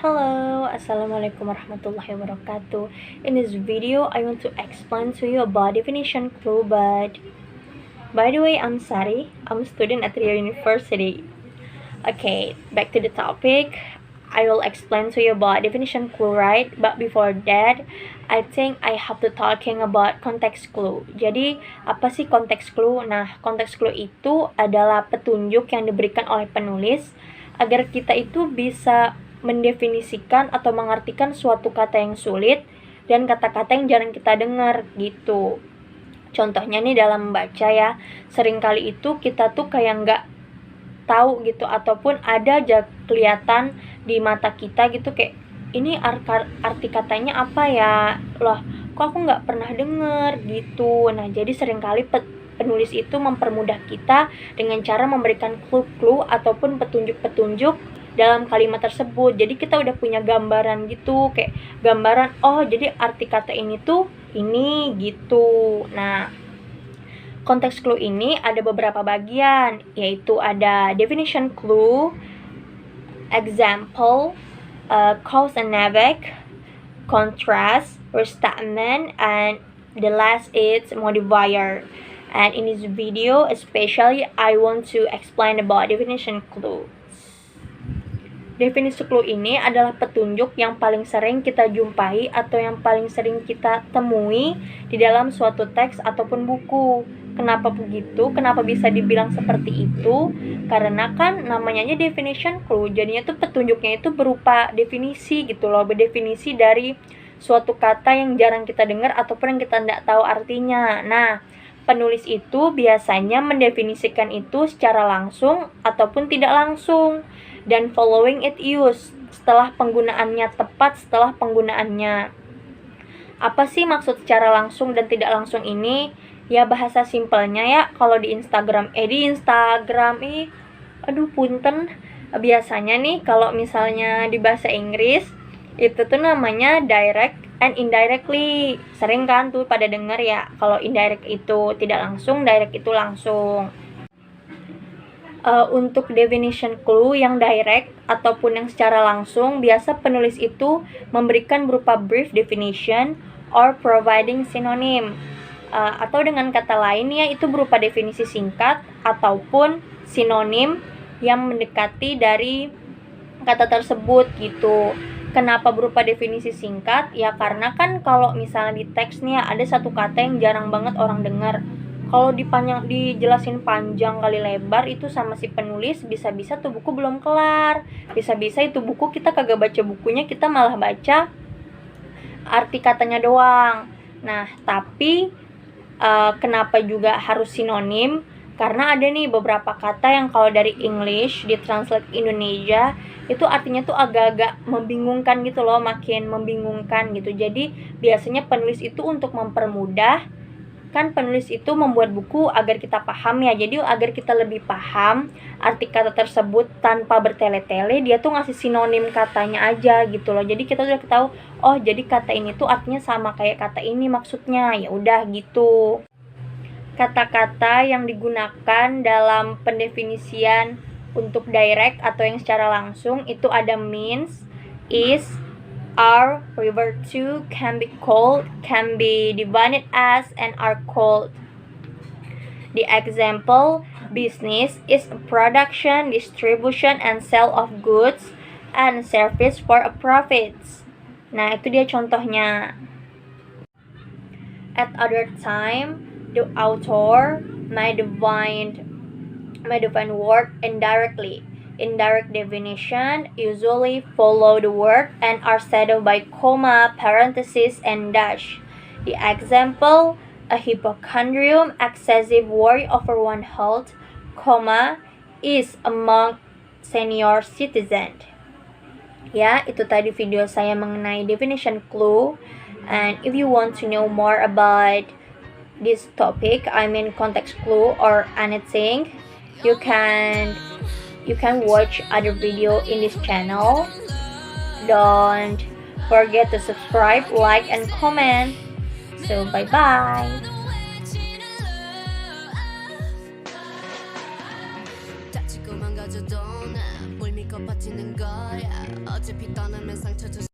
Hello, Assalamualaikum warahmatullahi wabarakatuh. In this video, I want to explain to you about definition clue, but by the way, I'm Sari. I'm a student at Rio University. Okay, back to the topic. I will explain to you about definition clue, right? But before that, I think I have to talking about context clue. Jadi, apa sih konteks clue? Nah, konteks clue itu adalah petunjuk yang diberikan oleh penulis agar kita itu bisa mendefinisikan atau mengartikan suatu kata yang sulit dan kata-kata yang jarang kita dengar gitu. Contohnya nih dalam membaca ya, seringkali itu kita tuh kayak nggak tahu gitu, ataupun ada aja kelihatan di mata kita gitu kayak ini arti katanya apa ya, loh kok aku nggak pernah denger gitu. Nah jadi seringkali penulis itu mempermudah kita dengan cara memberikan clue-clue ataupun petunjuk-petunjuk dalam kalimat tersebut. Jadi kita udah punya gambaran gitu, kayak gambaran oh jadi arti kata ini tuh ini gitu. Nah, konteks clue ini ada beberapa bagian, yaitu ada definition clue, example, cause and effect, contrast, restatement, and the last is modifier. And in this video especially I want to explain about definition clue. Definisi clue ini adalah petunjuk yang paling sering kita jumpai atau yang paling sering kita temui di dalam suatu teks ataupun buku. Kenapa begitu? Kenapa bisa dibilang seperti itu? Karena kan namanya aja definition clue, jadinya tuh petunjuknya itu berupa definisi gitu loh, berdefinisi dari suatu kata yang jarang kita dengar ataupun yang kita tidak tahu artinya. Nah, penulis itu biasanya mendefinisikan itu secara langsung ataupun tidak langsung, dan following it use, setelah penggunaannya tepat, setelah penggunaannya. Apa sih maksud secara langsung dan tidak langsung ini? Ya bahasa simpelnya ya, kalau di Instagram punten, biasanya nih kalau misalnya di bahasa Inggris itu tuh namanya direct and indirectly. Sering kan tuh pada denger ya, kalau indirect itu tidak langsung, direct itu langsung. Untuk definition clue yang direct ataupun yang secara langsung, biasa penulis itu memberikan berupa brief definition or providing synonym, atau dengan kata lain ya itu berupa definisi singkat ataupun sinonim yang mendekati dari kata tersebut gitu. Kenapa berupa definisi singkat? Ya karena kan kalau misalnya di teks nih ada satu kata yang jarang banget orang dengar. Kalau dijelasin panjang kali lebar itu sama si penulis, bisa-bisa tuh buku belum kelar. Bisa-bisa itu buku kita kagak baca bukunya, kita malah baca arti katanya doang. Nah, tapi kenapa juga harus sinonim? Karena ada nih beberapa kata yang kalau dari English ditranslate Indonesia itu artinya tuh agak-agak membingungkan gitu loh, makin membingungkan gitu. Jadi biasanya penulis itu untuk mempermudah, kan penulis itu membuat buku agar kita paham ya, jadi agar kita lebih paham arti kata tersebut tanpa bertele-tele, dia tuh ngasih sinonim katanya aja gitu loh. Jadi kita udah tahu, oh jadi kata ini tuh artinya sama kayak kata ini maksudnya, ya udah gitu. Kata-kata yang digunakan dalam pendefinisian untuk direct atau yang secara langsung itu ada means, is, are, refer to, can be called, can be defined as, and are called. The example, business is a production, distribution, and sale of goods and service for a profits. Nah, itu dia contohnya. At other time, the author may define word indirectly. Indirect definition usually follow the word and are shadowed by comma, parenthesis, and dash. The example, a hypochondrium, excessive worry over one's health, comma, is among senior citizens. Ya, itu tadi video saya mengenai definition clue. And if you want to know more about this topic, I mean context clue or anything, you can watch other video in this channel. Don't forget to subscribe, like, and comment. So bye bye. 다치고 망가져도 나 물 믿고 버티는 걸 yeah. 어차피 떠나면 상처 줄